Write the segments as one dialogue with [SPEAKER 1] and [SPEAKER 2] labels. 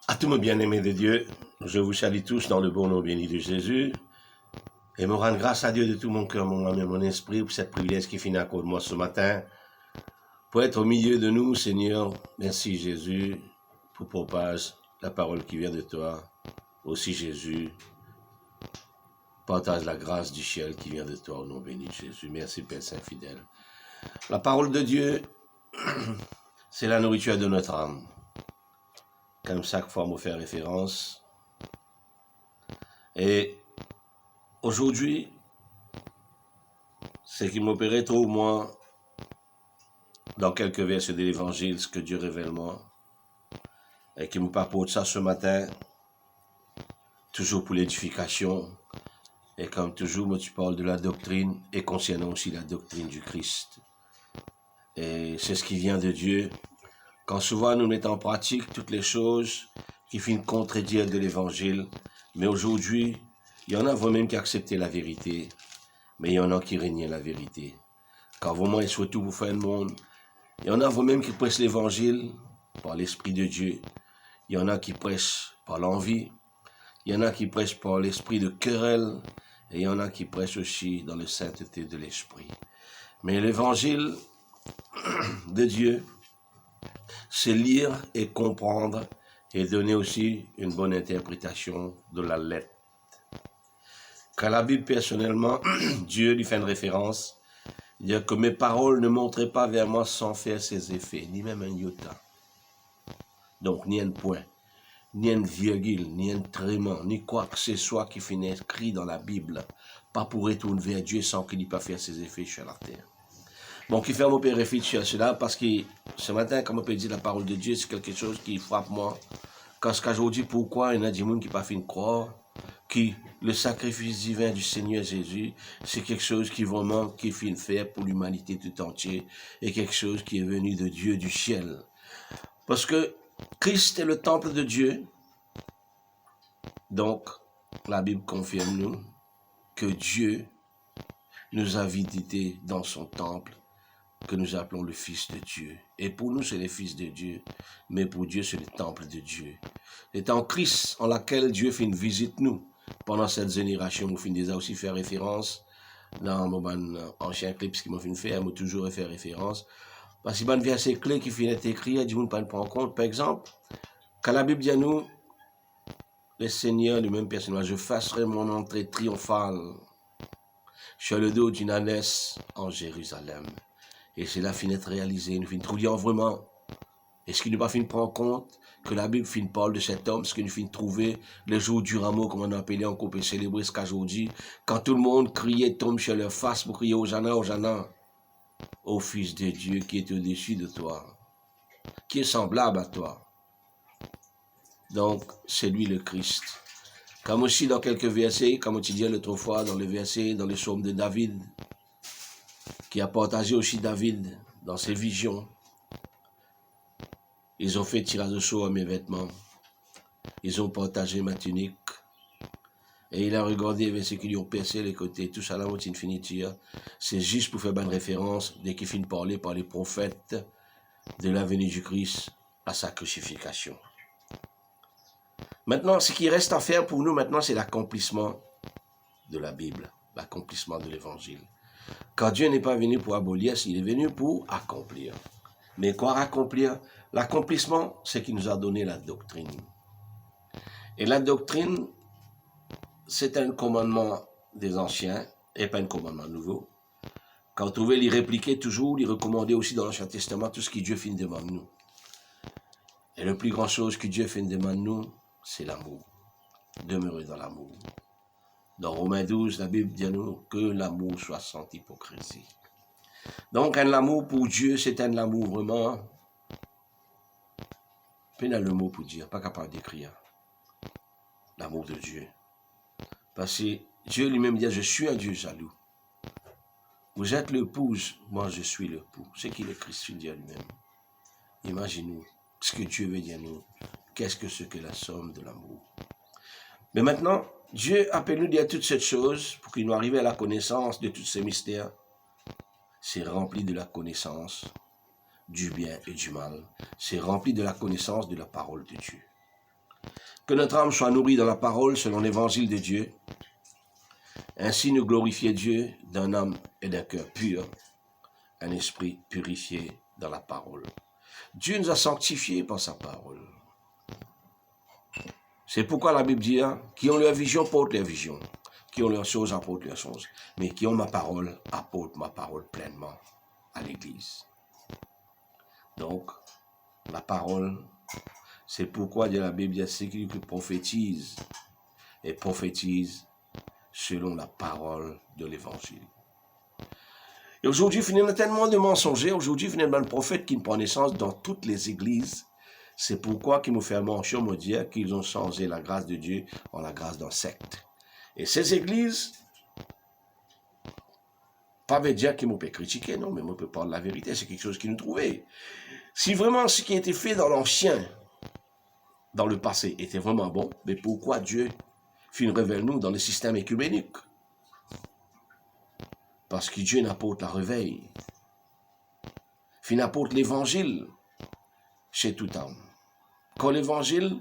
[SPEAKER 1] À tous mes bien-aimés de Dieu, je vous salue tous dans le bon nom béni de Jésus et me rendre grâce à Dieu de tout mon cœur, mon âme et mon esprit pour cette privilège qui finit à cause de moi ce matin, pour être au milieu de nous, Seigneur. Merci Jésus pour propage la parole qui vient de toi. Aussi Jésus, partage la grâce du ciel qui vient de toi au nom béni de Jésus. Merci Père Saint fidèle. La parole de Dieu, c'est la nourriture de notre âme. Comme chaque fois, on me fait référence. Et aujourd'hui, ce qui m'opérait trop moins dans quelques versets de l'évangile, ce que Dieu révèle moi, et qui me parle ça ce matin, toujours pour l'édification, et comme toujours, moi tu parles de la doctrine, et concernant aussi la doctrine du Christ. Et c'est ce qui vient de Dieu. Quand souvent nous mettons en pratique toutes les choses qui finissent contredire de l'évangile, mais aujourd'hui, il y en a vous-même qui acceptent la vérité, mais il y en a qui règnent la vérité. Quand vraiment et surtout vous faites le monde, il y en a vous-même qui prêchent l'évangile par l'Esprit de Dieu. Il y en a qui prêchent par l'envie. Il y en a qui prêchent par l'esprit de querelle. Et il y en a qui prêchent aussi dans la sainteté de l'Esprit. Mais l'évangile de Dieu, c'est lire et comprendre et donner aussi une bonne interprétation de la lettre. Quand la Bible, personnellement, Dieu lui fait une référence, il dit que mes paroles ne montraient pas vers moi sans faire ses effets, ni même un iota. Donc, ni un point, ni une virgule, ni un trément, ni quoi que ce soit qui finit écrit dans la Bible, pas pour retourner vers Dieu sans qu'il n'ait pas fait ses effets sur la terre. Bon, qui fait mon père réfléchir à cela, parce que ce matin, comme on peut dire, la parole de Dieu, c'est quelque chose qui frappe moi. Quand ce qu'aujourd'hui, pourquoi il y a des gens qui n'ont pas fait une croire, que le sacrifice divin du Seigneur Jésus, c'est quelque chose qui vraiment, qui fait une faire pour l'humanité tout entière, et quelque chose qui est venu de Dieu du ciel. Parce que Christ est le temple de Dieu, donc la Bible confirme nous que Dieu nous a visités dans son temple, que nous appelons le Fils de Dieu. Et pour nous, c'est le Fils de Dieu, mais pour Dieu, c'est le temple de Dieu. C'est en Christ en laquelle Dieu fait une visite nous. Pendant cette génération, nous finissons déjà aussi faire référence dans mon ancien clip, ce qui m'a fait faire, m'a toujours fait référence. Parce qu'il y a un verset clé qui finit écrit, du monde ne prend en compte. Par exemple, quand la Bible dit à nous, le Seigneur, le même personnage, je ferai mon entrée triomphale sur le dos d'une ânesse en Jérusalem. Et c'est là finit réalisé, nous finissons trouver vraiment. Est-ce qu'il ne va pas prendre en compte que la Bible finit parle de cet homme, ce que nous finissons trouver le jour du rameau, comme on a appelé, on peut célébrer ce qu'aujourd'hui, quand tout le monde criait, tombe sur leur face pour crier Hosanna, Hosanna, au Fils de Dieu qui est au-dessus de toi, qui est semblable à toi. Donc, c'est lui le Christ. Comme aussi dans quelques versets, comme on dit l'autre fois dans les versets, dans les psaumes de David, qui a partagé aussi David dans ses visions. Ils ont fait tirage au sort à mes vêtements. Ils ont partagé ma tunique. Et il a regardé vers ceux qui lui ont percé les côtés. Tout ça là, c'est une finiture. C'est juste pour faire bonne référence, dès qu'il finit de parler par les prophètes de la venue du Christ à sa crucifixion. Maintenant, ce qui reste à faire pour nous maintenant, c'est l'accomplissement de la Bible, l'accomplissement de l'Évangile. Quand Dieu n'est pas venu pour abolir, il est venu pour accomplir. Mais quoi accomplir? L'accomplissement, c'est qu'il nous a donné la doctrine. Et la doctrine, c'est un commandement des anciens et pas un commandement nouveau. Quand on trouvait les répliquer toujours, les recommander aussi dans l'Ancien Testament, tout ce que Dieu fait demande nous. Et la plus grande chose que Dieu fait demande nous, c'est l'amour. Demeurer dans l'amour. Dans Romains 12, la Bible dit à nous que l'amour soit sans hypocrisie. Donc, un amour pour Dieu, c'est un amour vraiment, peine le mot pour dire, pas capable d'écrire. L'amour de Dieu. Parce que Dieu lui-même dit, je suis un Dieu jaloux. Vous êtes l'épouse, moi je suis l'époux. C'est qui le Christ dit à lui-même. Imaginez-nous ce que Dieu veut dire à nous. Qu'est-ce que c'est que la somme de l'amour? Mais maintenant, Dieu appelle nous dire toutes ces choses pour qu'il nous arrive à la connaissance de tous ces mystères. C'est rempli de la connaissance du bien et du mal. C'est rempli de la connaissance de la parole de Dieu. Que notre âme soit nourrie dans la parole selon l'évangile de Dieu. Ainsi nous glorifier Dieu d'un âme et d'un cœur pur, un esprit purifié dans la parole. Dieu nous a sanctifiés par sa parole. C'est pourquoi la Bible dit, qui ont leur vision portent leur vision, qui ont leurs choses apportent leurs choses, mais qui ont ma parole apportent ma parole pleinement à l'Église. Donc, la parole, c'est pourquoi la Bible dit, c'est qui prophétise et prophétise selon la parole de l'Évangile. Et aujourd'hui, il y a tellement de mensongers, aujourd'hui, il y a de prophètes qui prennent naissance dans toutes les églises. C'est pourquoi qu'ils me font mention, me dire qu'ils ont changé la grâce de Dieu en la grâce d'un secte. Et ces églises, pas veut dire qu'ils m'ont pas critiqué, non, mais moi, je peux parler de la vérité, c'est quelque chose qui nous trouvait. Si vraiment ce qui a été fait dans l'ancien, dans le passé, était vraiment bon, mais pourquoi Dieu révèle nous dans le système écuménique? Parce que Dieu n'apporte la réveil. Il apporte l'évangile chez tout homme. Quand l'évangile,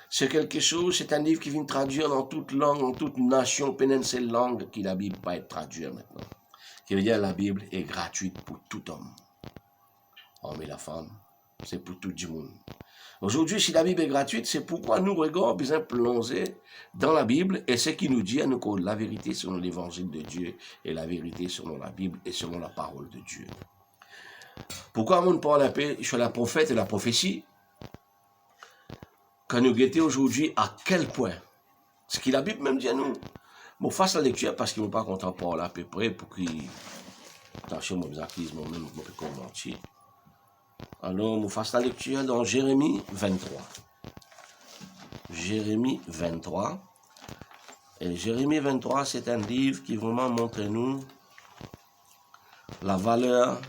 [SPEAKER 1] c'est quelque chose, c'est un livre qui vient traduire dans toute langue, dans toute nation, péninsule langue, qui la Bible va être traduite maintenant. Qui veut dire la Bible est gratuite pour tout homme. Homme et la femme, c'est pour tout le monde. Aujourd'hui, si la Bible est gratuite, c'est pourquoi nous regardons bien plonger dans la Bible et ce qui nous dit à nous que la vérité selon l'évangile de Dieu et la vérité selon la Bible et selon la parole de Dieu. Pourquoi on parle un peu sur la prophète et la prophétie? Quand nous guettons aujourd'hui à quel point, ce que la Bible même dit à nous, bon, fasse la lecture parce qu'ils ne vont pas content parler à peu près pour qu'ils, attention, mon acquise, moi-même, je peux commenter. Alors, nous fasse la lecture dans Jérémie 23. Jérémie 23. Et Jérémie 23, c'est un livre qui vraiment montre nous la valeur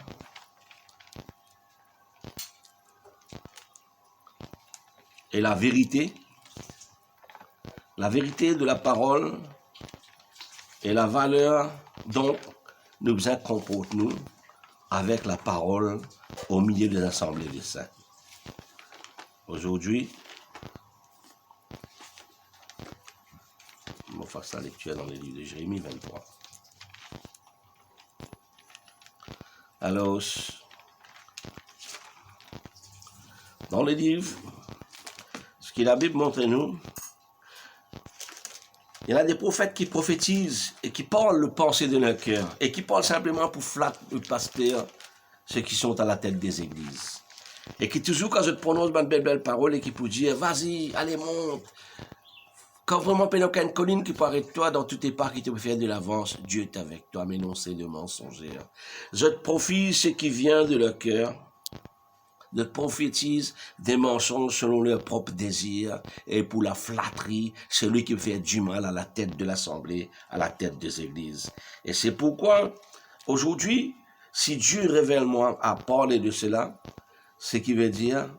[SPEAKER 1] et la vérité de la parole et la valeur dont nous comportons avec la parole au milieu des assemblées des saints. Aujourd'hui, on va faire sa lecture dans le livre de Jérémie 23. Alors, dans le livre, ce que la Bible montre nous, il y en a des prophètes qui prophétisent et qui parlent le pensée de leur cœur et qui parlent simplement pour flatter le pasteur, ceux qui sont à la tête des églises. Et qui toujours, quand je te prononce une belle parole et qui peut dire, vas-y, allez, monte. Quand vraiment, il n'y a une colline qui paraît de toi dans tous tes pas qui te fait de l'avance, Dieu est avec toi, mais non, c'est de mensongers. Je te prophétise ce qui vient de leur cœur, de prophétise des mensonges selon leur propre désir et pour la flatterie, celui qui fait du mal à la tête de l'assemblée, à la tête des églises. Et c'est pourquoi, aujourd'hui, si Dieu révèle moi à parler de cela, ce qui veut dire,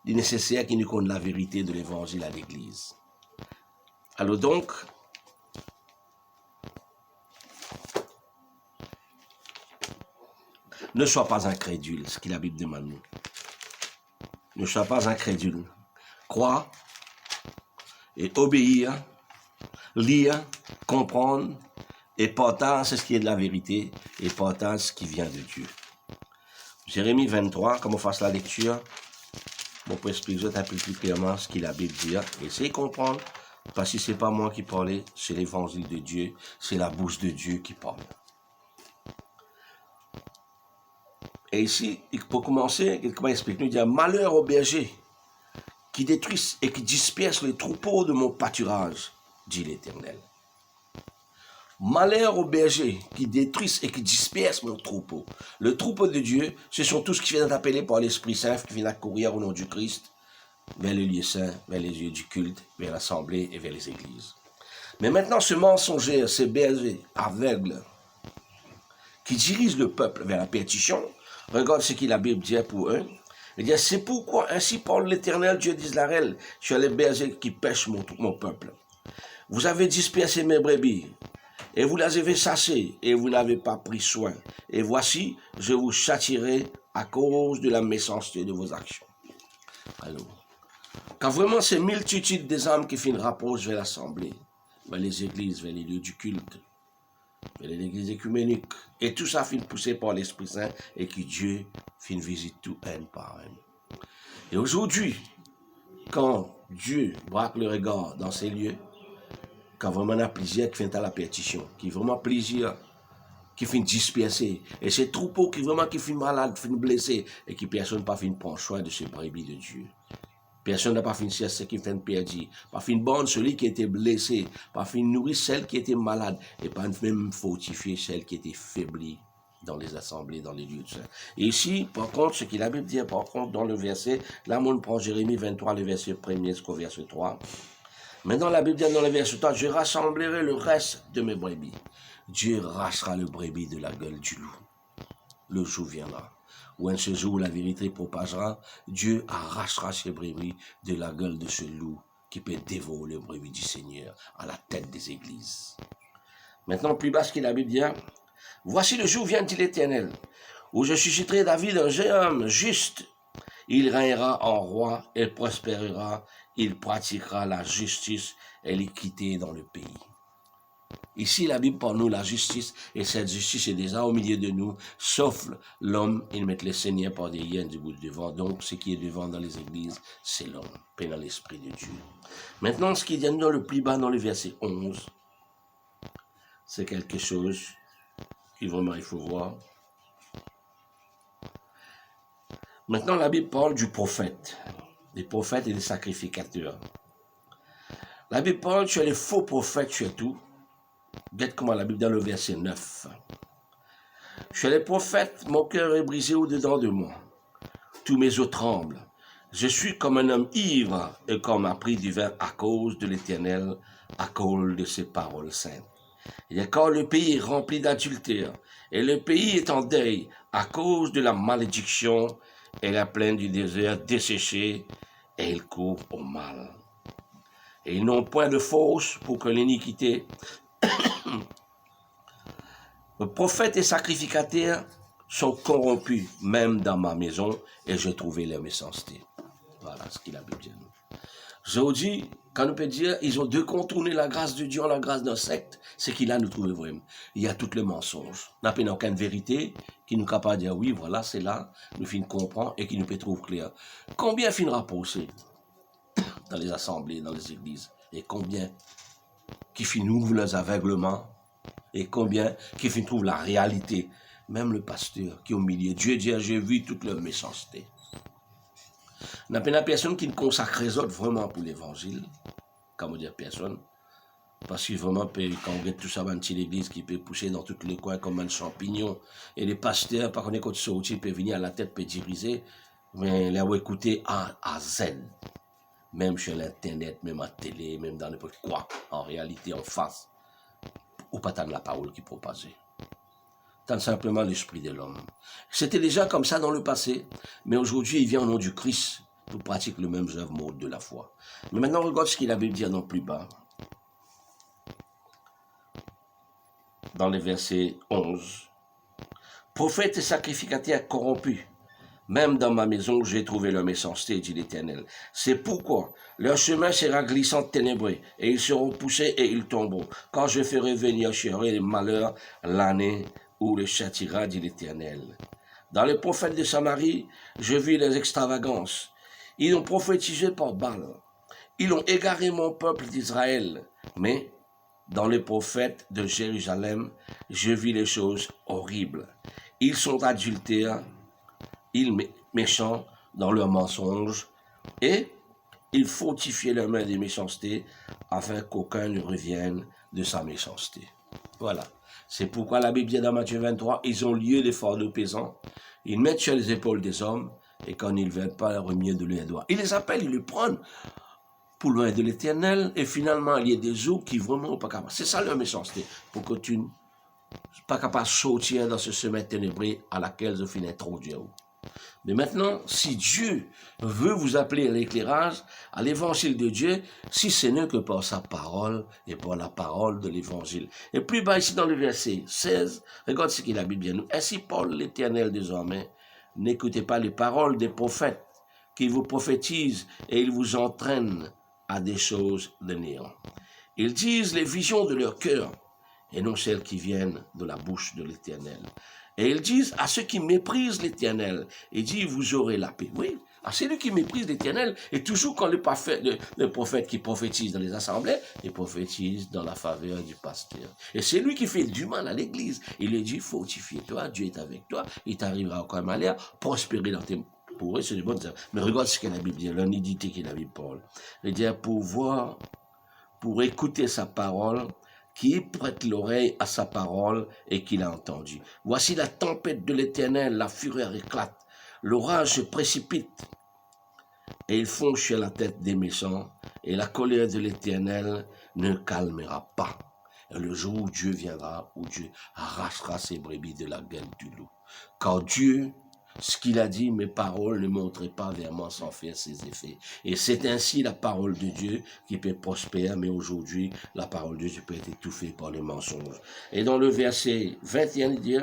[SPEAKER 1] il est nécessaire qu'il nous connaisse la vérité de l'évangile à l'église. Alors donc, ne sois pas incrédule, ce que la Bible demande nous. Ne sois pas incrédule. Crois et obéir, lire, comprendre et partage ce qui est de la vérité et partage ce qui vient de Dieu. Jérémie 23, comme on fasse la lecture, on peut expliquer un peu plus clairement ce que la Bible dit. Essayez de comprendre, parce que ce n'est pas moi qui parle, c'est l'évangile de Dieu, c'est la bouche de Dieu qui parle. Et ici, pour commencer, comment explique nous, il dit, malheur aux bergers qui détruisent et qui dispersent les troupeaux de mon pâturage, dit l'Éternel. Malheur aux bergers qui détruisent et qui dispersent mon troupeau. Le troupeau de Dieu, ce sont tous qui viennent appelés par l'Esprit Saint, qui viennent courir au nom du Christ, vers le lieu saint, vers les lieux du culte, vers l'assemblée et vers les églises. Mais maintenant, ce mensonger, ce berger aveugle, qui dirige le peuple vers la perdition, regarde ce que la Bible dit pour eux. Il dit, c'est pourquoi ainsi parle l'Éternel, Dieu d'Israël, sur les bergers qui pêchent mon peuple. Vous avez dispersé mes brebis, et vous les avez chassés, et vous n'avez pas pris soin. Et voici, je vous châtierai à cause de la méchanceté de vos actions. Alors, quand vraiment ces multitudes des âmes qui finissent rapprochent vers l'assemblée, vers les églises, vers les lieux du culte, vers les églises écuméniques, et tout ça finit poussé par l'Esprit Saint, et que Dieu finit visite tout un par un. Et aujourd'hui, quand Dieu braque le regard dans ces lieux, quand vraiment il y a plaisir qui vient à la pétition, qui vraiment plaisir qui finit dispersé, et ces troupeaux qui vraiment qui finissent malades, qui finissent blessés, et qui personne pas finit prendre soin de ces brebis de Dieu. Personne n'a pas fini de ce qui fait perdu, pas fini bonne celui qui était blessé, pas fini nourrir celle qui était malade, et pas même fortifier celle qui était faiblie dans les assemblées, dans les lieux de saint. Et ici, par contre, ce que la Bible dit, par contre, dans le verset, là, on prend Jérémie 23, le verset 1er jusqu'au verset 3. Maintenant, la Bible dit dans le verset 3, je rassemblerai le reste de mes brebis. Dieu rachera le brebis de la gueule du loup. Le jour viendra. Ou un ce jour où la vérité propagera, Dieu arrachera ses brebis de la gueule de ce loup qui peut dévorer le brebis du Seigneur à la tête des églises. Maintenant, plus bas ce que la Bible dit, voici le jour vient, dit l'Éternel, où je susciterai David un jeune homme juste. Il régnera en roi, il prospérera, il pratiquera la justice et l'équité dans le pays. Ici, la Bible parle nous la justice, et cette justice est déjà au milieu de nous, sauf l'homme, il met les seigneurs par des hyènes du bout de devant. Donc, ce qui est devant dans les églises, c'est l'homme, paix dans l'Esprit de Dieu. Maintenant, ce qui vient dans le plus bas, dans le verset 11, c'est quelque chose qui vraiment il faut voir. Maintenant, la Bible parle du prophète, des prophètes et des sacrificateurs. La Bible parle sur les faux prophètes surtout. Regarde comment la Bible dans le verset 9. Chez les prophètes, mon cœur est brisé au-dedans de moi. Tous mes os tremblent. Je suis comme un homme ivre et comme a pris du vin à cause de l'Éternel, à cause de ses paroles saintes. Et quand le pays est rempli d'adultère, et le pays est en deuil à cause de la malédiction, et la plaine du désert desséchée, et ils courent au mal. Et ils n'ont point de force pour que l'iniquité. Le prophète et sacrificateur sont corrompus, même dans ma maison, et j'ai trouvé leur méchanceté. Voilà ce qu'il a dit. Aujourd'hui, quand on peut dire, ils ont décontourné la grâce de Dieu en la grâce d'un secte, c'est qu'il a nous trouvé vraiment. Il y a tout le mensonge. On n'a aucune vérité qui nous est capable de dire, oui, voilà, c'est là, nous finissons comprendre et qui nous peut trouver clair. Combien finira pousser dans les assemblées, dans les églises, et combien qui finissent ouvrir leurs aveuglements, et combien qui finissent trouver la réalité, même le pasteur qui est au milieu. Dieu dit, j'ai vu toute leur méchanceté. Il n'y a pas personne qui ne consacre les autres vraiment pour l'évangile, comme on dit personne, parce que vraiment, quand on regarde tout ça, une petite église qui peut pousser dans tous les coins comme un champignon, et les pasteurs, par contre, quand ils sortent, ils peuvent venir à la tête, peuvent diriger, mais les écouter A à Z, même sur l'internet, même à la télé, même dans n'importe quoi, en réalité, en face, ou pas tant la parole qui est propagée. Tant simplement l'esprit de l'homme. C'était déjà comme ça dans le passé, mais aujourd'hui, il vient au nom du Christ pour pratiquer le même œuvre mode de la foi. Mais maintenant, regarde ce qu'il avait dit dans plus bas. Dans les versets 11. Prophètes et sacrificateurs corrompus, même dans ma maison, j'ai trouvé leur méchanceté, dit l'Éternel. C'est pourquoi leur chemin sera glissant ténébreux, et ils seront poussés et ils tomberont. Quand je ferai venir sur eux les malheurs, l'année où le châtira, dit l'Éternel. Dans les prophètes de Samarie, je vis les extravagances. Ils ont prophétisé par Baal. Ils ont égaré mon peuple d'Israël. Mais dans les prophètes de Jérusalem, je vis les choses horribles. Ils sont adultères, ils méchants dans leurs mensonges, et ils fortifient leurs mains des méchancetés, afin qu'aucun ne revienne de sa méchanceté. Voilà. C'est pourquoi la Bible dit dans Matthieu 23, ils ont lieu d'efforts de pesants, ils mettent sur les épaules des hommes, et quand ils ne veulent pas leur remuer de leurs doigts, ils les appellent, ils les prennent pour loin de l'Éternel, et finalement, il y a des eaux qui vraiment pas capables. C'est ça leur méchanceté, pour que tu ne sois pas capable de sortir dans ce sommet ténébré à laquelle je finis trop Dieu. Mais maintenant, si Dieu veut vous appeler à l'éclairage, à l'évangile de Dieu, si ce n'est que par sa parole et par la parole de l'évangile. Et plus bas ici dans le verset 16, regarde ce qu'il a dit bien nous. Ainsi parle l'Éternel désormais. N'écoutez pas les paroles des prophètes qui vous prophétisent et ils vous entraînent à des choses de néant. Ils disent les visions de leur cœur et non celles qui viennent de la bouche de l'Éternel. Et ils disent à ceux qui méprisent l'Éternel, il dit, vous aurez la paix. Oui, à celui qui méprise l'Éternel, et toujours quand le prophète qui prophétise dans les assemblées, il prophétise dans la faveur du pasteur. Et c'est lui qui fait du mal à l'Église. Il lui dit, fortifie-toi, Dieu est avec toi, il t'arrivera aucun malheur, prospérer dans tes... Pour eux, c'est du bon. Mais regarde ce que la Bible dit, l'unité que la Bible parle. Il dit, pour écouter sa parole, qui prête l'oreille à sa parole et qui l'a entendu. Voici la tempête de l'Éternel, la fureur éclate, l'orage se précipite, et il fond sur la tête des méchants, et la colère de l'Éternel ne calmera pas. Et le jour où Dieu viendra, où Dieu arrachera ses brebis de la gueule du loup. Car Dieu, ce qu'il a dit, mes paroles ne monteraient pas vers moi sans faire ses effets. Et c'est ainsi la parole de Dieu qui peut prospérer, mais aujourd'hui, la parole de Dieu peut être étouffée par les mensonges. Et dans le verset 21, il dit,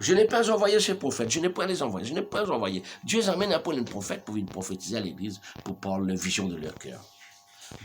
[SPEAKER 1] je n'ai pas envoyé ces prophètes, je n'ai pas les envoyés, je n'ai pas envoyé. Dieu amène après un prophète pour venir prophétiser à l'église, pour parler de la vision de leur cœur.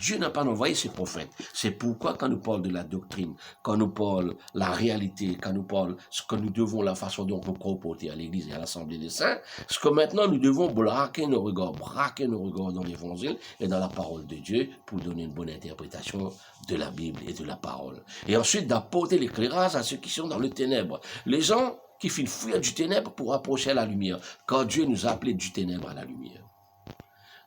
[SPEAKER 1] Dieu n'a pas envoyé ses prophètes. C'est pourquoi quand nous parlons de la doctrine, quand nous parlons de la réalité, quand nous parlons de ce que nous devons, la façon dont nous comporter à l'église et à l'assemblée des saints, ce que maintenant nous devons braquer nos regards dans l'évangile et dans la parole de Dieu pour donner une bonne interprétation de la Bible et de la parole. Et ensuite d'apporter l'éclairage à ceux qui sont dans le ténèbre. Les gens qui filent fuir du ténèbre pour approcher à la lumière, quand Dieu nous a appelés du ténèbre à la lumière.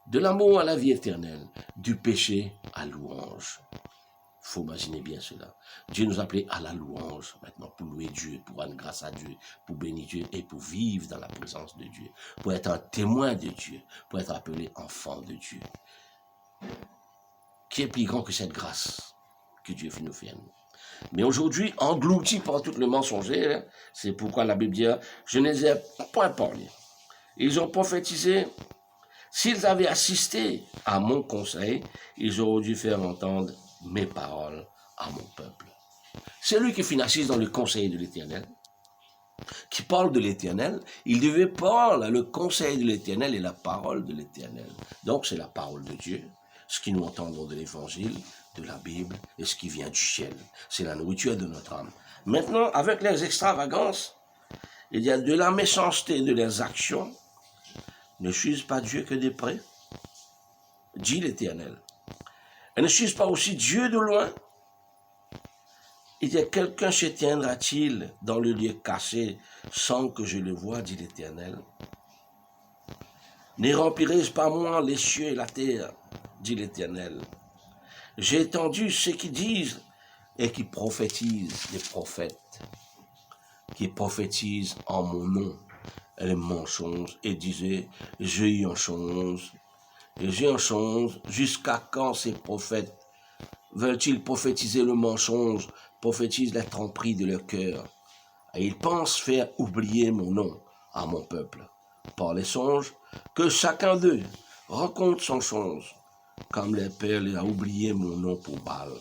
[SPEAKER 1] De l'amour à la vie éternelle, du péché à louange. Il faut imaginer bien cela. Dieu nous a appelés à la louange maintenant, pour louer Dieu, pour rendre grâce à Dieu, pour bénir Dieu et pour vivre dans la présence de Dieu, pour être un témoin de Dieu, pour être appelé enfant de Dieu. Qui est plus grand que cette grâce que Dieu fait nous faire? Mais aujourd'hui, englouti par tout le mensonger, c'est pourquoi la Bible dit, je ne les ai point parlé. Ils ont prophétisé. S'ils avaient assisté à mon conseil, ils auraient dû faire entendre mes paroles à mon peuple. C'est lui qui finit dans le conseil de l'Éternel, qui parle de l'Éternel. Il devait parler le conseil de l'Éternel et la parole de l'Éternel. Donc c'est la parole de Dieu, ce qui nous entendons de l'Évangile, de la Bible et ce qui vient du ciel. C'est la nourriture de notre âme. Maintenant, avec les extravagances, il y a de la méchanceté de leurs actions. Ne suis-je pas Dieu que de près? Dit l'Éternel. Et ne suis-je pas aussi Dieu de loin? Il y a quelqu'un se tiendra-t-il dans le lieu caché sans que je le voie, dit l'Éternel? Ne remplirai-je pas moi les cieux et la terre, dit l'Éternel? J'ai entendu ceux qui disent et qui prophétisent, les prophètes, qui prophétisent en mon nom. Les mensonges, et disait, j'ai eu un songe, et j'ai un songe, jusqu'à quand ces prophètes veulent-ils prophétiser le mensonge, prophétisent la tromperie de leur cœur, et ils pensent faire oublier mon nom à mon peuple, par les songes, que chacun d'eux raconte son songe, comme les pères a oublié mon nom pour Baal.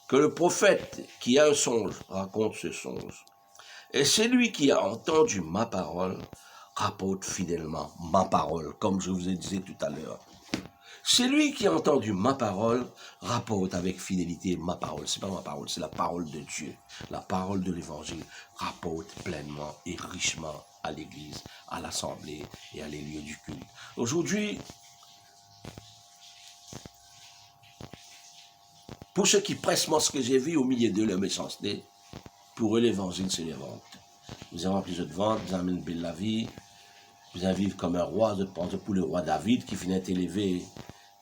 [SPEAKER 1] Que le prophète qui a un songe raconte ce songe. Et celui qui a entendu ma parole rapporte fidèlement ma parole, comme je vous ai dit tout à l'heure. Celui qui a entendu ma parole rapporte avec fidélité ma parole. Ce n'est pas ma parole, c'est la parole de Dieu. La parole de l'Évangile rapporte pleinement et richement à l'Église, à l'Assemblée et à les lieux du culte. Aujourd'hui, pour ceux qui pressent moi ce que j'ai vu au milieu de leur méchanceté, pour eux, l'Évangile, c'est les ventes. Vous avez plus de ventes, vous avez une belle la vie, vous allez vivre comme un roi, je pense pour le roi David, qui finit élevé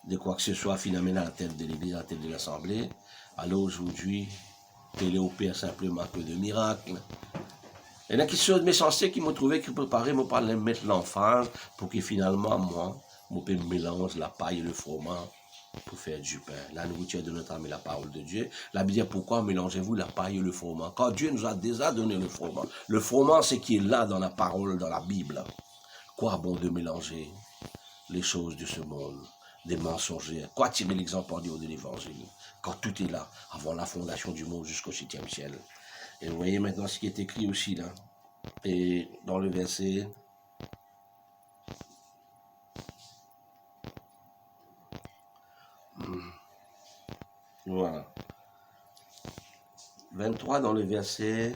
[SPEAKER 1] de quoi que ce soit, finalement à la tête de l'Église, à la tête de l'Assemblée. Alors aujourd'hui, il opère simplement que de miracles. Il y en a qui sont méchancetés qui m'ont trouvé, qui préparaient, m'ont parlé de mettre l'emphase pour que finalement, moi, je mélange la paille et le froment pour faire du pain. La nourriture de notre âme et la parole de Dieu. La Bible dit pourquoi mélangez-vous la paille et le froment? Quand Dieu nous a déjà donné le froment. Le froment, c'est qui est là dans la parole, dans la Bible. Quoi bon de mélanger les choses de ce monde, des mensongers? Quoi tirer l'exemple en dehors de l'évangile, quand tout est là, avant la fondation du monde jusqu'au 7e ciel? Et vous voyez maintenant ce qui est écrit aussi là. Et dans le verset voilà. 23 dans le verset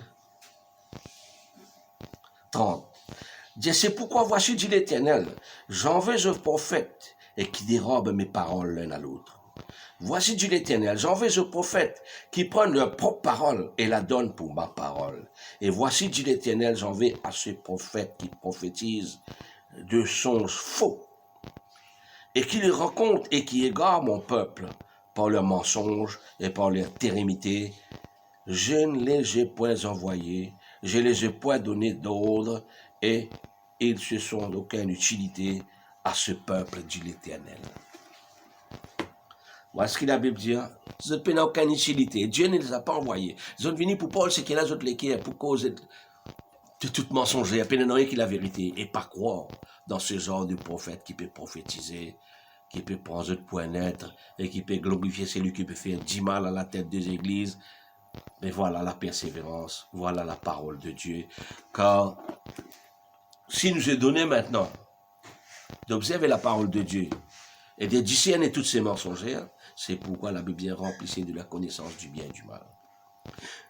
[SPEAKER 1] 30. Dieu, c'est pourquoi voici, dit l'Éternel, j'enverrai un prophète et qui dérobe mes paroles l'un à l'autre. Voici, dit l'Éternel, j'enverrai un prophète qui prend leur propre parole et la donne pour ma parole. Et voici, dit l'Éternel, j'enverrai à ce prophète qui prophétise de songes faux et qui les raconte et qui égare mon peuple par leurs mensonges et par leur térémité. Je ne les ai point envoyés, je les ai point donné d'ordre, et ils se sont d'aucune utilité à ce peuple, dit l'Éternel. Voilà ce que la Bible dit. Ils n'ont aucune utilité. Dieu ne les a pas envoyés. Ils sont venus pour Paul, c'est qu'il a autres lesquels pour cause de toute mensongère, peine de qui la vérité, et pas croire dans ce genre de prophète qui peut prophétiser, qui peut prendre notre point naître, et qui peut glorifier celui qui peut faire 10 mal à la tête des églises. Mais voilà la persévérance, voilà la parole de Dieu. Car s'il nous est donné maintenant d'observer la parole de Dieu et de discerner toutes ces mensongères, c'est pourquoi la Bible est remplie de la connaissance du bien et du mal.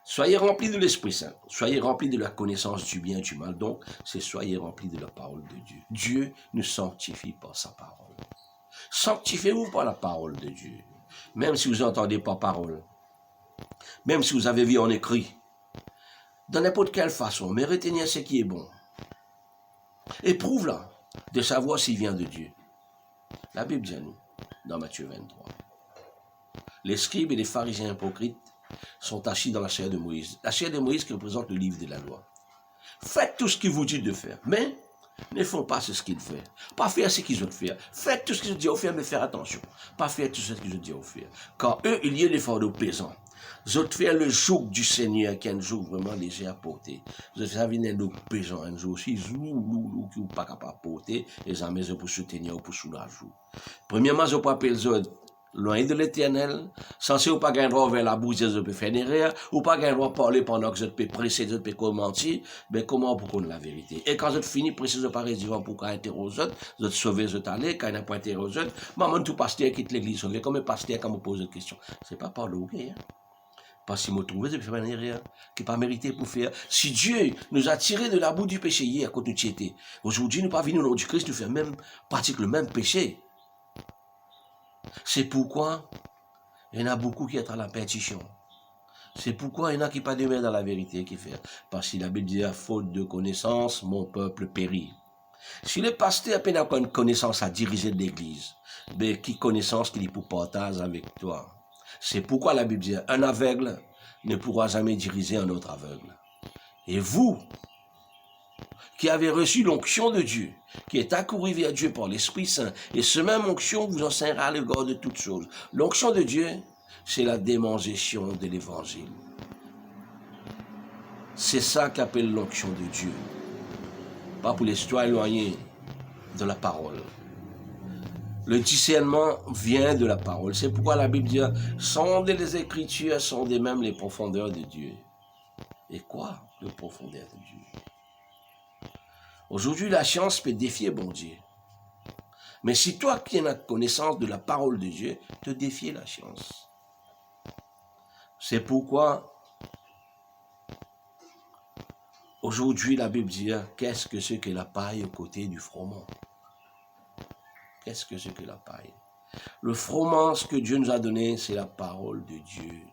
[SPEAKER 1] Soyez remplis de l'Esprit Saint, soyez remplis de la connaissance du bien et du mal, donc c'est soyez remplis de la parole de Dieu. Dieu nous sanctifie par sa parole. Sanctifiez-vous par la parole de Dieu, même si vous n'entendez pas parole. Même si vous avez vu en écrit, dans n'importe quelle façon, mais retenez ce qui est bon. Éprouve-la de savoir s'il vient de Dieu. La Bible dit à nous, dans Matthieu 23. Les scribes et les pharisiens hypocrites sont assis dans la chair de Moïse. La chair de Moïse qui représente le livre de la loi. Faites tout ce qu'il vous dit de faire, mais ne font pas ce qu'ils font. Pas faire ce qu'ils ont fait. Faites tout ce qu'ils ont dit à faire, mais faire attention. Pas faire tout ce qu'ils ont dit à faire. Car eux, il y a l'effort de pesant. Vous autres faire le joug du Seigneur, qui est un joug vraiment léger à porter. Vous autres faire venir le pesant, un joug aussi, zoulou, qui n'est pas capable de porter, et ça met pour soutenir ou pour soulager. Premièrement, je peux appeler les autres, loin de l'Éternel, censé ou pas gagner droit vers la bouche, je peux faire des rires, ou pas gagner droit parler pendant que je peux presser, je peux commenter, mais comment pour connaître la vérité? Et quand je finis presser, je pas résident pour interroger, je sauver, je t'aller, quand il n'y a pas interroger, maman, tout pasteur quitte l'église, comme un pasteur, quand me pose une question. C'est pas par le hein? Parce qu'il m'a trouvé de faire une erreur qui n'est pas mérité pour faire. Si Dieu nous a tirés de la boue du péché hier, quand nous y étions, aujourd'hui, nous pas venus au nom du Christ, nous faire même, pratique le même péché. C'est pourquoi il y en a beaucoup qui sont à la perdition. C'est pourquoi il y en a qui pas demeurent dans la vérité qui fait. Parce que la Bible dit, à faute de connaissance, mon peuple périt. Si le pasteur a peine à une connaissance à diriger l'église, mais qui connaissance qu'il est pour partager avec toi? C'est pourquoi la Bible dit, un aveugle ne pourra jamais diriger un autre aveugle. Et vous, qui avez reçu l'onction de Dieu, qui est accouru vers Dieu par l'Esprit Saint, et ce même onction vous enseignera le l'égard de toutes choses. L'onction de Dieu, c'est la démonstration de l'Évangile. C'est ça qu'appelle l'onction de Dieu. Pas pour les citoyens éloignés de la parole. Le discernement vient de la parole. C'est pourquoi la Bible dit, sondez les Écritures, sondez même les profondeurs de Dieu. Et quoi, les profondeurs de Dieu? Aujourd'hui, la science peut défier bon Dieu. Mais si toi qui as connaissance de la parole de Dieu, te défies la science. C'est pourquoi aujourd'hui la Bible dit, qu'est-ce que c'est que la paille aux côtés du froment? Qu'est-ce que c'est que la paille? Le froment, ce que Dieu nous a donné, c'est la parole de Dieu.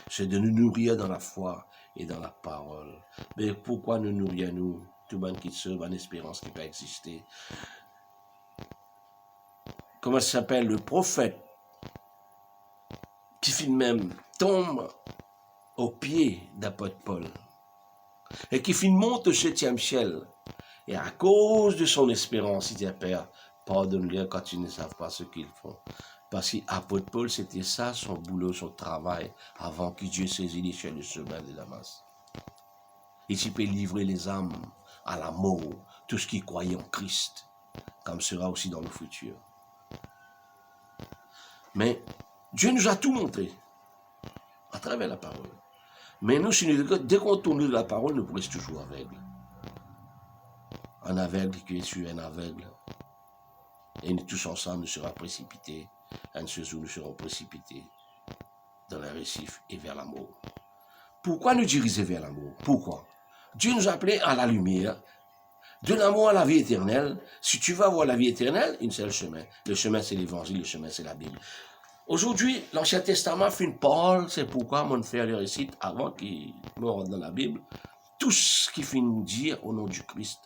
[SPEAKER 1] C'est de nous nourrir dans la foi et dans la parole. Mais pourquoi nous nourrir-nous? Tout le monde qui se en espérance qui peut exister. Comment ça s'appelle? Le prophète qui finit même tombe au pied d'apôtre Paul et qui finit monte au 7e ciel. Et à cause de son espérance, il dit, Père, pardonne-leur quand ils ne savent pas ce qu'ils font. Parce qu'apôtre Paul, c'était ça, son boulot, son travail, avant que Dieu saisisse les chaînes de chemin de Damas. Et tu peux livrer les âmes à la mort, tout ce qui croyait en Christ, comme sera aussi dans le futur. Mais Dieu nous a tout montré à travers la parole. Mais nous, dès qu'on tourne de la parole, nous restons toujours aveugles. Un aveugle qui est sur un aveugle. Et nous tous ensemble, nous serons précipités. Un de ces jours, nous serons précipités dans les récifs et vers l'amour. Pourquoi nous diriger vers l'amour? Pourquoi? Dieu nous a appelés à la lumière, de l'amour à la vie éternelle. Si tu veux avoir la vie éternelle, un seul chemin. Le chemin, c'est l'évangile, le chemin, c'est la Bible. Aujourd'hui, l'Ancien Testament fait une parole, c'est pourquoi mon frère le récite avant qu'il me rentre dans la Bible. Tout ce qui finit dire au nom du Christ,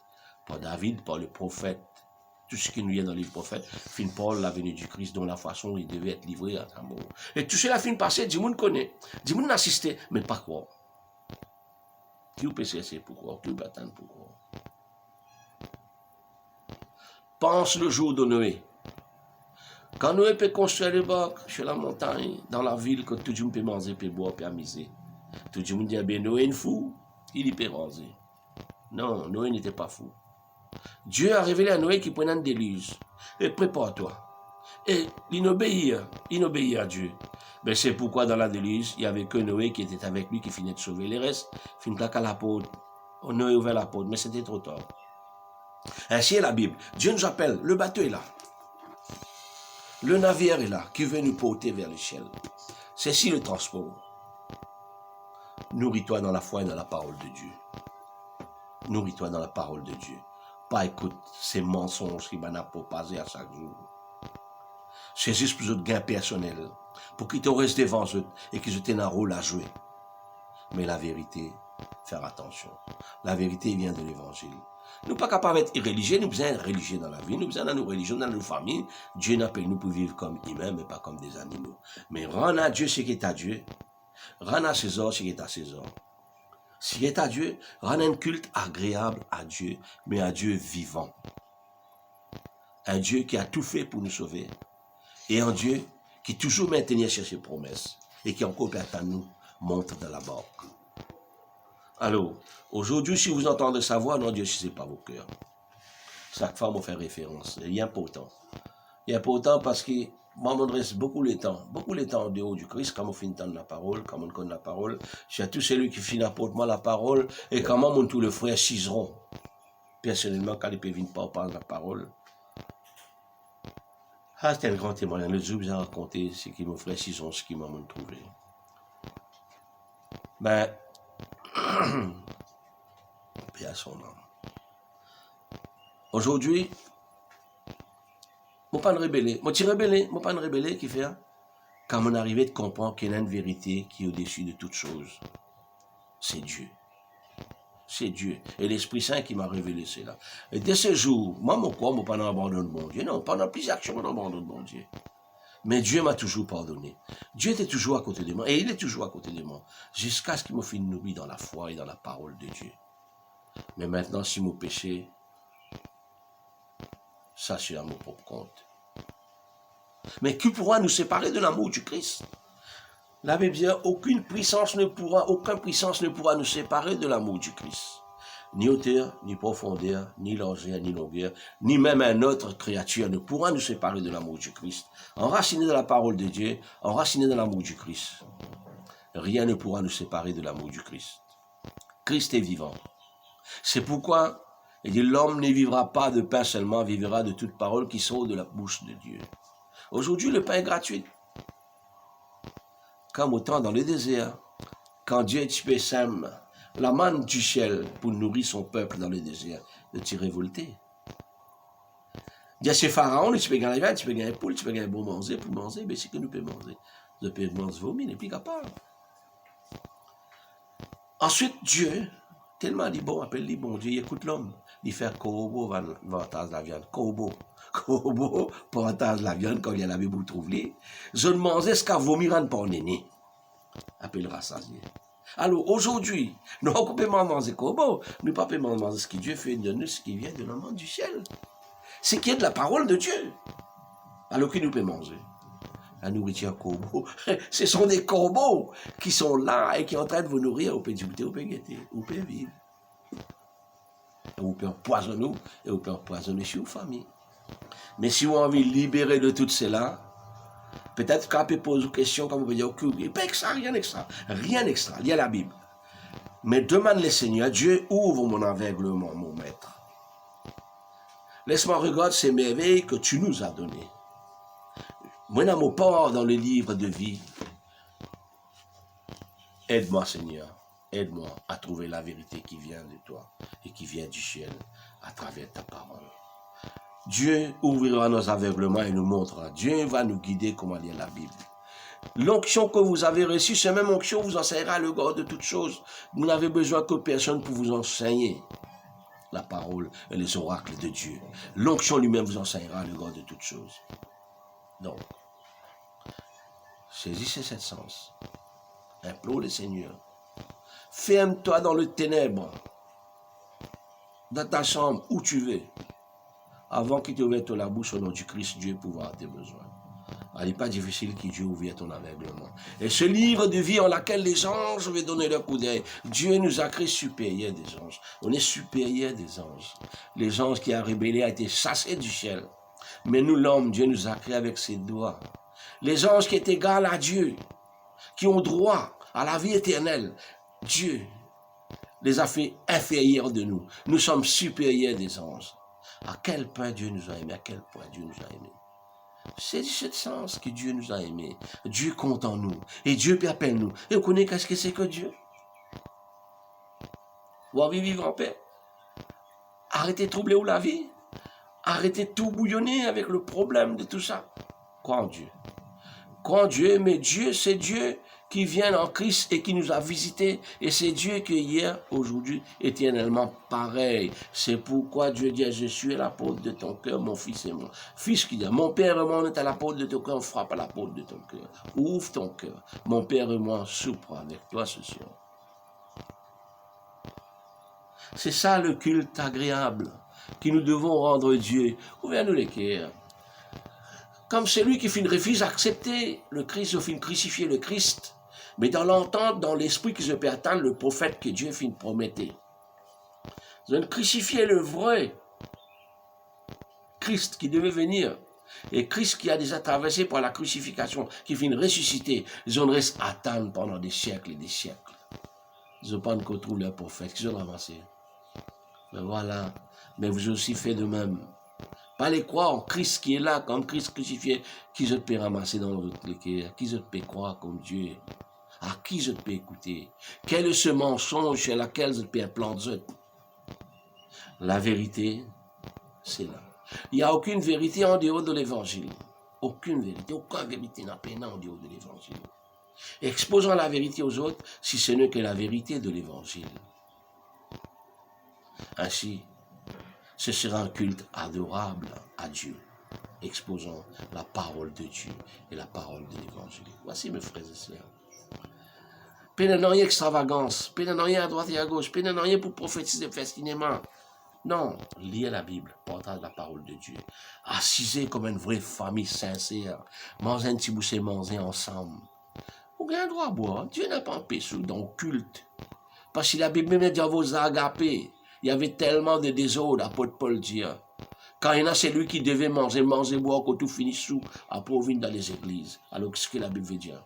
[SPEAKER 1] par David, par le prophète, tout ce qui nous vient dans les prophètes, finit par la venue du Christ, dont la façon il devait être livré à l'amour. Et tout cela finit passer, du monde connaît, du monde n'assistait, mais pas quoi. Qui peut cesser pourquoi, qui peut attendre pourquoi. Pense le jour de Noé. Quand Noé peut construire le bac sur la montagne, dans la ville, que tout le monde peut manger, peut boire, peut amuser. Tout le monde dit, bien, Noé est fou, il y peut ranger. Non, Noé n'était pas fou. Dieu a révélé à Noé qu'il prenait un déluge. Et prépare-toi. Et il obéit à Dieu. Ben, c'est pourquoi dans la déluge, il n'y avait que Noé qui était avec lui, qui finit de sauver. Les restes, finit à la porte. Noé a ouvert la porte, mais c'était trop tard. Ainsi est la Bible. Dieu nous appelle, le bateau est là. Le navire est là, qui veut nous porter vers le ciel. C'est si le transport. Nourris-toi dans la foi et dans la parole de Dieu. Nourris-toi dans la parole de Dieu. Pas écoute ces mensonges qui vont proposer à chaque jour. C'est juste pour votre gain personnel, pour qu'ils te restent devant eux et qu'ils aient un rôle à jouer. Mais la vérité, faire attention. La vérité vient de l'évangile. Nous ne sommes pas capables d'être irréligieux, nous besoin d'être religieux dans la vie, nous besoin de nos religions, dans nos familles. Dieu appelle nous pour vivre comme humains, mais pas comme des animaux. Mais rendre à Dieu ce qui est à Dieu, rendre à César ce qui est à César. Ce qui est à Dieu, rendre un culte agréable à Dieu, mais à Dieu vivant. Un Dieu qui a tout fait pour nous sauver. Et un Dieu qui toujours maintenir sur ses promesses et qui encore peut à nous montre dans la barque. Alors, aujourd'hui, si vous entendez sa voix, non, Dieu ne sait pas vos cœurs. Chaque fois, on fait référence. Il est important. Il est important parce que moi, on reste beaucoup le temps en dehors du Christ, quand on finit d'entendre la parole, quand on connaît la parole. C'est tout celui qui finit apporter moi la parole et comment mon tous les frères ciseront. Personnellement, quand ils peuvent venir pas parler la parole. Ah, c'est un grand témoignage. Le jour où j'ai raconté ce qui mon frère ciseront, ce qui m'a trouvé. Ben, paix à son âme. Aujourd'hui, je ne suis pas rebelle. Je suis pas un rebelle qui fait quand on arrive à comprendre qu'il y a une vérité qui est au-dessus de toute chose. C'est Dieu. C'est Dieu. Et l'Esprit Saint qui m'a révélé cela. Et dès ce jour, moi, mon corps, je ne pas abandonné mon Dieu. Non, pendant plusieurs actions, je abandonne mon Dieu. Mais Dieu m'a toujours pardonné. Dieu était toujours à côté de moi. Et il est toujours à côté de moi. Jusqu'à ce qu'il me finisse nourri dans la foi et dans la parole de Dieu. Mais maintenant, si mon péché, ça c'est à mon propre compte. Mais qui pourra nous séparer de l'amour du Christ? La Bible dit, aucun puissance ne pourra nous séparer de l'amour du Christ. Ni hauteur, ni profondeur, ni largeur, ni longueur, ni même une autre créature ne pourra nous séparer de l'amour du Christ. Enraciné dans la parole de Dieu, enraciné dans l'amour du Christ. Rien ne pourra nous séparer de l'amour du Christ. Christ est vivant. C'est pourquoi il dit, l'homme ne vivra pas de pain seulement, vivra de toute parole qui sort de la bouche de Dieu. Aujourd'hui, le pain est gratuit. Comme autant dans le désert, quand Dieu sème la manne du ciel pour nourrir son peuple dans le désert, de t'y révolter. Dieu c'est Pharaon, tu peux gagner la tu peux gagner la poule, tu peux gagner bon manger, pour manger, mais c'est que nous pouvons manger. Nous pouvons manger vomi, n'est plus capable. Ensuite, Dieu, tellement dit bon, appelle-lui bon Dieu, il écoute l'homme. Il fait corbeau, vantage la viande, corbeau, vantage la viande, quand il y a la Bible, vous trouvez. Je ne mangeais ce qu'a vomi, rendre par néné. Appellera ça. Alors, aujourd'hui, nous ne pouvons pas manger corbeau, nous ne pouvons pas manger ce que Dieu fait de nous, ce qui vient de l'amant du ciel. Ce qui est de la parole de Dieu. Alors, que nous pouvons manger? La nourriture corbeau. Ce sont des corbeaux qui sont là et qui sont en train de vous nourrir. Vous pouvez discuter, vous pouvez guetter, vous pouvez vivre. vous pouvez empoisonner, et vous pouvez empoisonner sur vos familles. Mais si vous avez envie de libérer de tout cela, peut-être qu'on peut poser une question, quand vous pouvez dire, ok, pas extra, rien d'extra, rien d'extra, il y a la Bible. Mais demande le Seigneur, Dieu ouvre mon aveuglement, mon maître. Laisse-moi regarder ces merveilles que tu nous as données. Moi, dans mon part dans le livre de vie, aide-moi, Seigneur, aide-moi à trouver la vérité qui vient de toi et qui vient du ciel à travers ta parole. Dieu ouvrira nos aveuglements et nous montrera. Dieu va nous guider comment lire la Bible. L'onction que vous avez reçue, cette même onction vous enseignera le God de toutes choses. Vous n'avez besoin que personne pour vous enseigner la parole et les oracles de Dieu. L'onction lui-même vous enseignera le God de toutes choses. Donc, saisissez cette sens. Implore le Seigneur. Ferme-toi dans le ténèbre, dans ta chambre, où tu veux, avant qu'il t'ouvre la bouche au nom du Christ, Dieu pourra tes besoins. Il n'est pas difficile que Dieu ouvre ton aveuglement. Et ce livre de vie en lequel les anges vont donner leur coup d'œil, Dieu nous a créé supérieurs des anges. On est supérieurs des anges. Les anges qui ont rébellé ont été chassés du ciel. Mais nous, l'homme, Dieu nous a créés avec ses doigts. Les anges qui étaient égaux à Dieu, qui ont droit à la vie éternelle, Dieu les a fait inférieurs de nous. Nous sommes supérieurs des anges. À quel point Dieu nous a aimés, à quel point Dieu nous a aimés. C'est de ce sens que Dieu nous a aimés. Dieu compte en nous. Et Dieu appelle nous. Et vous connaissez qu'est-ce que c'est que Dieu? Vous avez vivre en paix. Arrêtez de troubler la vie. Arrêtez de tout bouillonner avec le problème de tout ça. Crois en Dieu. Crois en Dieu, mais Dieu, c'est Dieu qui vient en Christ et qui nous a visités. Et c'est Dieu qui est hier, aujourd'hui, éternellement pareil. C'est pourquoi Dieu dit, je suis à la porte de ton cœur, mon fils et mon fils qui dit, mon père et moi, on est à la porte de ton cœur, on frappe à la porte de ton cœur. Ouvre ton cœur. Mon père et moi, soupe avec toi ce soir. C'est ça le culte agréable que nous devons rendre Dieu. Ouvrez-nous les cœurs. Comme celui qui fit refuse d'accepter le Christ, ou fit crucifier le Christ, mais dans l'entente, dans l'esprit qui se peut atteindre le prophète que Dieu fit promettre. Ils ont crucifié le vrai Christ qui devait venir. Et Christ qui a déjà traversé par la crucifixion, qui fit ressusciter, ils ont resté attendre pendant des siècles et des siècles. Ils n'ont pas encore trouvé leur prophète, ils ont avancé. Mais voilà, mais vous aussi fait de même. Pas les croire en Christ qui est là, comme Christ crucifié, qui je peux ramasser dans votre cœur, qui je peux croire comme Dieu, à qui je peux écouter, quel est ce mensonge sur lequel je peux implanter. La vérité, c'est là. Il n'y a aucune vérité en dehors de l'évangile. Aucune vérité, aucune vérité n'a pas en dehors de l'évangile. Exposons la vérité aux autres si ce n'est que la vérité de l'évangile. Ainsi, ce sera un culte adorable à Dieu, exposant la parole de Dieu et la parole de l'évangile. Voici mes frères et sœurs. Peine n'a rien extravagance, peine n'a rien à droite et à gauche, peine n'a rien pour prophétiser festinement. Non, liez la Bible, partage la parole de Dieu. Assisez comme une vraie famille sincère, mangez un petit bouchée, mangez ensemble. Vous avez un droit à boire, Dieu n'a pas empêché dans le culte. Parce que la Bible même dit à vos agapés. Il y avait tellement de désordre, apôtre Paul dit. Quand il y en a, c'est lui qui devait manger, boire, quand tout finit sous, après venir dans les églises. Alors, qu'est-ce que la Bible veut dire?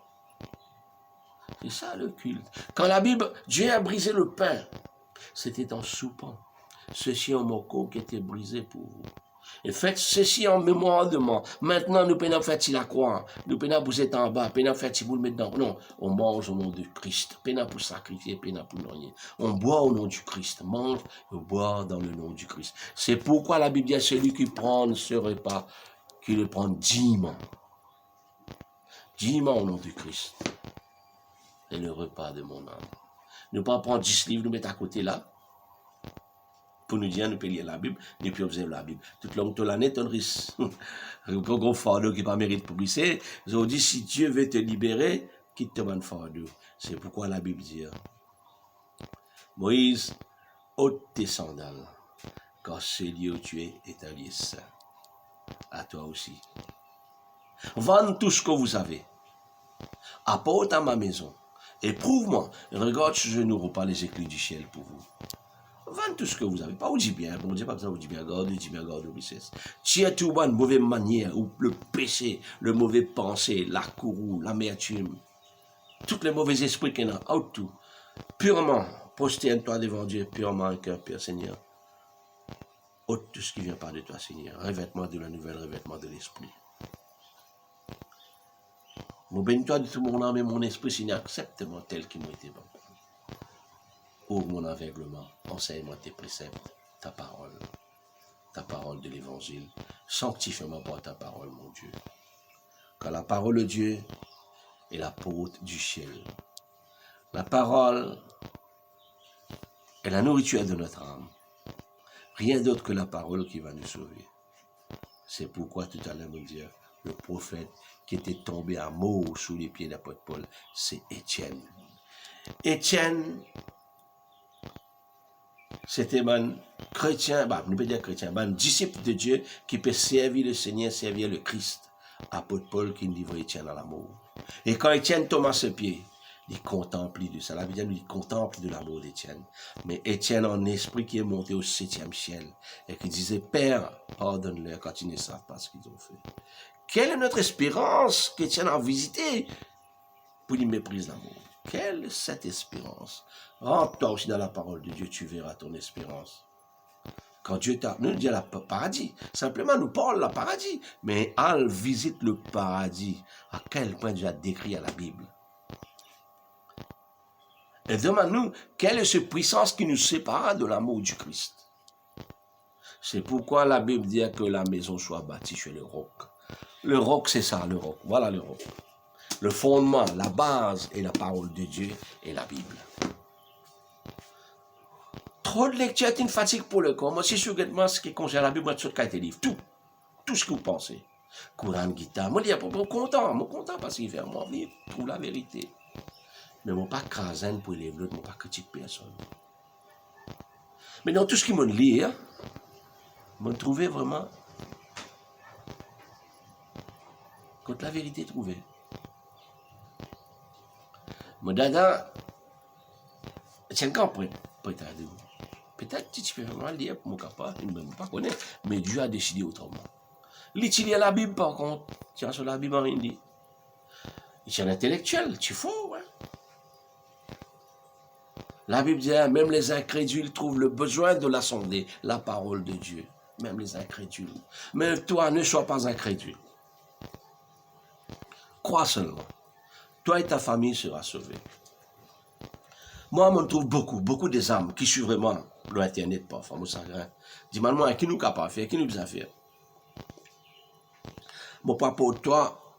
[SPEAKER 1] C'est ça le culte. Quand la Bible, Dieu a brisé le pain, c'était en soupant. Ceci en mon corps qui était brisé pour vous. Et faites ceci en mémoire de moi. Maintenant, nous pouvons faire la croix. Nous pouvons vous être en bas. Nous pouvons faire vous le mettre dans. Non, on mange au nom de Christ. Nous pouvons pour sacrifier, nous pouvons pour rien. On boit au nom du Christ. Mange et boit dans le nom du Christ. C'est pourquoi la Bible dit à celui qui prend ce repas, qui le prend dignement. Dignement au nom du Christ. C'est le repas de mon âme. Ne pas prendre 10 livres, nous mettre à côté là. Pour nous dire, nous pouvons lire la Bible, et puis observer la Bible. Toute longue de l'année, tu as un risque. Un gros fardeau qui n'a pas mérite pour glisser. Ils ont dit, si Dieu veut te libérer, quitte ton fardeau. C'est pourquoi la Bible dit, Moïse, ôte tes sandales, car ce lieu où tu es est un lieu saint. À toi aussi. Vendez tout ce que vous avez. Apporte à ma maison. Et prouve-moi. Regarde, je n'ouvre pas les éclats du ciel pour vous. Vends tout ce que vous avez. Pas ou dit bien, bon Dieu, pas besoin de dire bien, garde, richesse. Tiens tout bon, mauvaise manière, ou le péché, le mauvais pensée, la courroux, l'amertume, tous les mauvais esprits qu'il y a, out tout. Purement, prosterne-toi devant Dieu, purement un cœur, Père Seigneur. Ôte tout ce qui vient pas de toi, Seigneur. Revêtement de la nouvelle, revêtement de l'esprit. Mon bénis-toi de tout mon âme et mon esprit, Seigneur, accepte-moi tel qu'il m'a été bon. Ouvre mon aveuglement, enseigne-moi tes préceptes, ta parole de l'évangile. Sanctifie-moi par ta parole, mon Dieu. Car la parole de Dieu est la porte du ciel. La parole est la nourriture de notre âme. Rien d'autre que la parole qui va nous sauver. C'est pourquoi tout à l'heure, mon Dieu, le prophète qui était tombé à mort sous les pieds de l'apôtre Paul, c'est Étienne. Étienne, c'était un chrétien, nous peut dire chrétien, un disciple de Dieu qui peut servir le Seigneur, servir le Christ. Apôtre Paul qui livre Étienne à l'amour. Et quand Étienne tombe à ses pieds, il contemple de ça. La Bible dit, il contemple de l'amour d'Étienne. Mais Étienne en esprit qui est monté au 7e ciel et qui disait, Père, pardonne-leur quand ils ne savent pas ce qu'ils ont fait. Quelle est notre espérance qu'Étienne a visité pour lui mépriser l'amour? Quelle est cette espérance? Rentre-toi aussi dans la parole de Dieu, tu verras ton espérance. Quand Dieu nous dit le paradis, simplement nous parle le paradis, mais elle visite le paradis. À quel point Dieu a décrit à la Bible? Et demande-nous, quelle est cette puissance qui nous sépare de l'amour du Christ? C'est pourquoi la Bible dit que la maison soit bâtie sur le roc. Le roc, c'est ça, le roc. Voilà le roc. Le fondement, la base est la parole de Dieu et la Bible. Trop de lecture est une fatigue pour le corps. Moi, si je regarde ce qui concerne la Bible, moi, tout ce livre, tout ce que vous pensez. Courant, guitare, moi, je suis content parce qu'il fait moi vivre, trouve la vérité. Mais je ne pas craser pour les l'autre, je ne pas critiquer personne. Mais dans tout ce qui me lit, je trouve vraiment quand la vérité est trouvée. Mon dada, c'est un prêt à dire. Peut-être que tu peux vraiment lire pour mon capable, il ne me pas connaître, mais Dieu a décidé autrement. L'étudier la Bible, par contre, tu as sur la Bible en hindi. Il est un intellectuel, tu fous, ouais. La Bible dit, même les incrédules trouvent le besoin de la sonder, la parole de Dieu. Même les incrédules. Mais toi, ne sois pas incrédule. Crois seulement. Toi et ta famille sera sauvée. Moi, je trouve beaucoup des âmes qui suivent vraiment l'Internet parfois, mon sacré. Dis-moi, qui nous capable de faire, qui nous a fait? Mon pas pour toi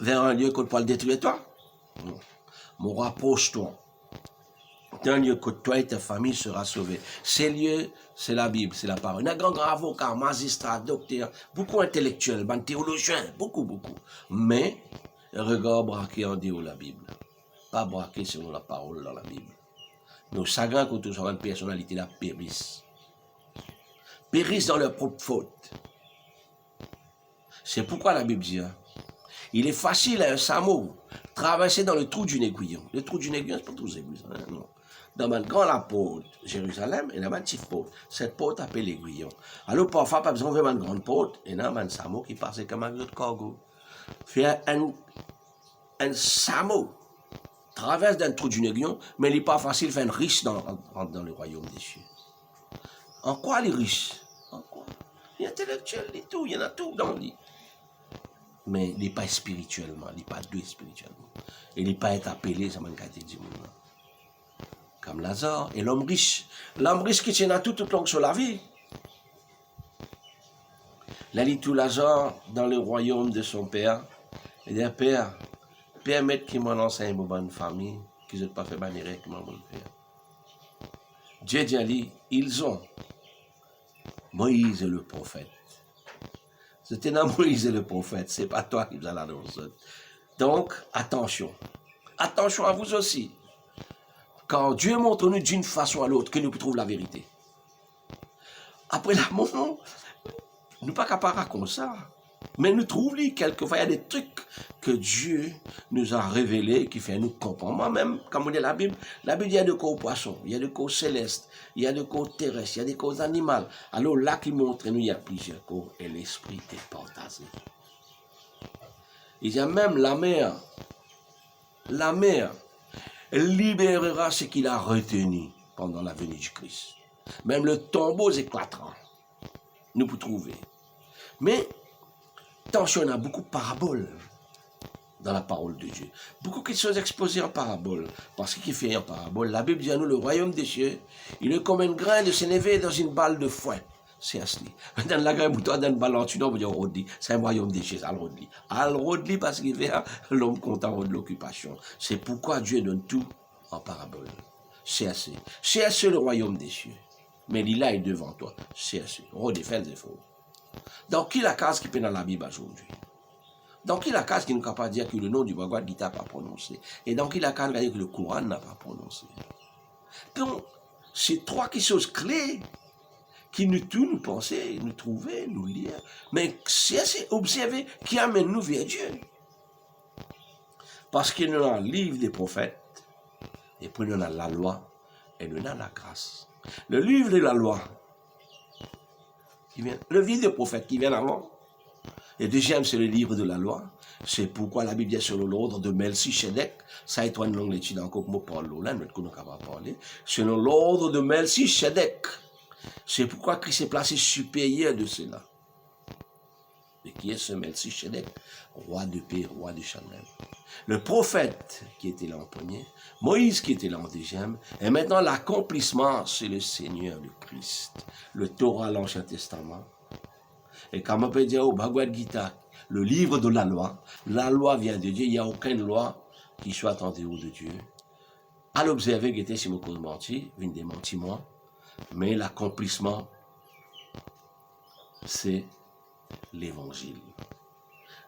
[SPEAKER 1] vers un lieu qu'on peut le détruire toi. Non. Mon rapproche-toi d'un lieu que toi et ta famille sera sauvée. Ces lieux, c'est la Bible, c'est la parole. Il y a un grand avocat, magistrat, docteur, beaucoup intellectuels, théologiens, beaucoup. Mais, regarde braqué en Dieu la Bible. Pas braqué selon la parole dans la Bible. Nos chagrins quand tous une personnalité là périssent. Périssent dans leur propre faute. C'est pourquoi la Bible dit, il est facile à un samo traverser dans le trou d'une aiguillon. Le trou d'une aiguillon, c'est pas tous les aiguillons, non. Dans ma grande porte, Jérusalem, et dans ma petite porte. Cette porte appelle l'aiguillon. Alors parfois, pas besoin de une grande porte, et dans un samo qui passe comme un autre cargo. Faire un samo traverse d'un trou d'une aiguillon, mais il n'est pas facile de faire un riche dans le royaume des cieux. En quoi il est riche? En quoi? Il est intellectuel, il tout, il y en a tout dans le lit. Mais il n'est pas spirituellement, il n'est pas doué spirituellement. Il n'est pas appelé, ça m'a été dit. Comme Lazare et l'homme riche. L'homme riche qui tient à tout long sur la vie. Il a dit tout Lazare dans le royaume de son père. Il dit, Père, permette qu'il m'en enseigne une bonne famille, qu'ils n'aient pas fait manière que m'en faire. Dieu dit à lui, ils ont Moïse le prophète. C'était dans Moïse le prophète, c'est pas toi qui vous allez l'annoncer. Donc, attention. Attention à vous aussi. Quand Dieu montre-nous d'une façon à l'autre que nous trouvons la vérité. Après l'amour, nous ne sommes pas capables de raconter ça. Mais nous trouvons quelquefois, il y a des trucs que Dieu nous a révélé, qui fait nous comprendre. Moi-même, comme on dit la Bible dit il y a des corps poissons, il y a des corps célestes, il y a des corps terrestres, il y a des corps animaux. Alors là, qui montre nous, il y a plusieurs corps et l'esprit est partagé. Il y a même la mer. La mer libérera ce qu'il a retenu pendant la venue du Christ. Même le tombeau éclatera. Nous pouvons trouver. Mais, attention, on a beaucoup de paraboles dans la parole de Dieu. Beaucoup de choses exposées en parabole. Parce qu'il fait en parabole, la Bible dit à nous, le royaume des cieux, il est comme un grain de sénévé dans une balle de foin. C'est assis. Dans la graine bouton, dans une balle en dessus, on va dire Rodli. C'est un royaume des cieux, Al-Rodli. Al-Rodli parce qu'il fait l'homme content de l'occupation. C'est pourquoi Dieu donne tout en parabole. C'est assez. C'est assez le royaume des cieux. Mais il est devant toi. C'est assez. Rodli fait des faux. Dans qui la case qui peut dans la Bible aujourd'hui? Dans qui la case qui ne peut pas dire que le nom du Bhagavad Gita n'a pas prononcé? Et dans qui la case qui va dire que le Coran n'a pas prononcé? Donc, c'est trois choses clés qui nous tuent, nous penser, nous trouver, nous lire. Mais c'est assez observer qui amène nous vers Dieu. Parce qu'il nous a le livre des prophètes, et puis nous a la loi, et nous a la grâce. Le livre de la loi, le livre des prophètes qui vient avant. Et deuxième, c'est le livre de la loi. C'est pourquoi la Bible est sur l'ordre de Melchisedec. Ça est une langue l'étude encore pour parler là, nous ne pouvons pas parler. Selon l'ordre de Melchisedec. C'est pourquoi Christ est placé supérieur de cela. Et qui est ce Melchisedec? Roi de paix, roi de Shalem. Le prophète qui était là en premier, Moïse qui était là en deuxième, et maintenant l'accomplissement, c'est le Seigneur, le Christ. Le Torah, l'Ancien Testament. Et comme on peut dire au Bhagavad Gita, le livre de la loi vient de Dieu, il n'y a aucune loi qui soit en dehors de Dieu. À l'observer, qui était si mon cause menti, une démentiment, mais l'accomplissement, c'est l'évangile.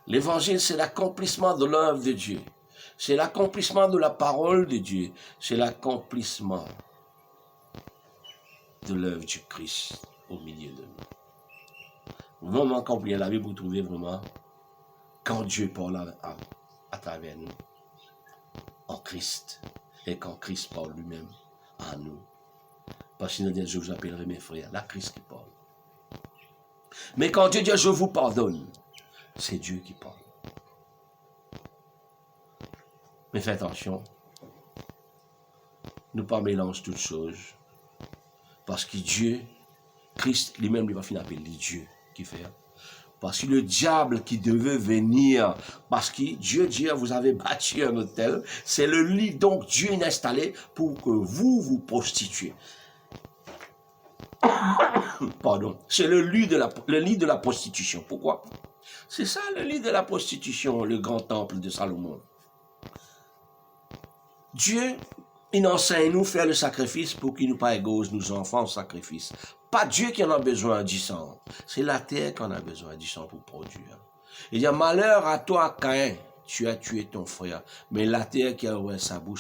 [SPEAKER 1] L'évangile, c'est l'accomplissement de l'œuvre de Dieu. C'est l'accomplissement de la parole de Dieu. C'est l'accomplissement de l'œuvre du Christ au milieu de nous. Vraiment, quand vous lisez la Bible, vous trouvez vraiment quand Dieu parle à travers nous, en Christ, et quand Christ parle lui-même à nous. Parce qu'il dit, je vous appellerai mes frères, la Christ qui parle. Mais quand Dieu dit, je vous pardonne, c'est Dieu qui parle. Mais faites attention, ne pas mélanger toutes choses, parce que Dieu, Christ lui-même, lui va finir appeler Dieu qui fait. Parce que le diable qui devait venir, parce que Dieu dit, vous avez bâti un hôtel, c'est le lit, donc Dieu est installé pour que vous vous prostituez. Pardon, c'est le lit de la prostitution. Pourquoi? C'est ça le lit de la prostitution, le grand temple de Salomon. Dieu, il enseigne nous faire le sacrifice pour qu'il nous pas égose nos enfants au sacrifice. Pas Dieu qui en a besoin du sang. C'est la terre qui en a besoin du sang pour produire. Il y a malheur à toi, Caïn, tu as tué ton frère. Mais la terre qui a ouvert sa bouche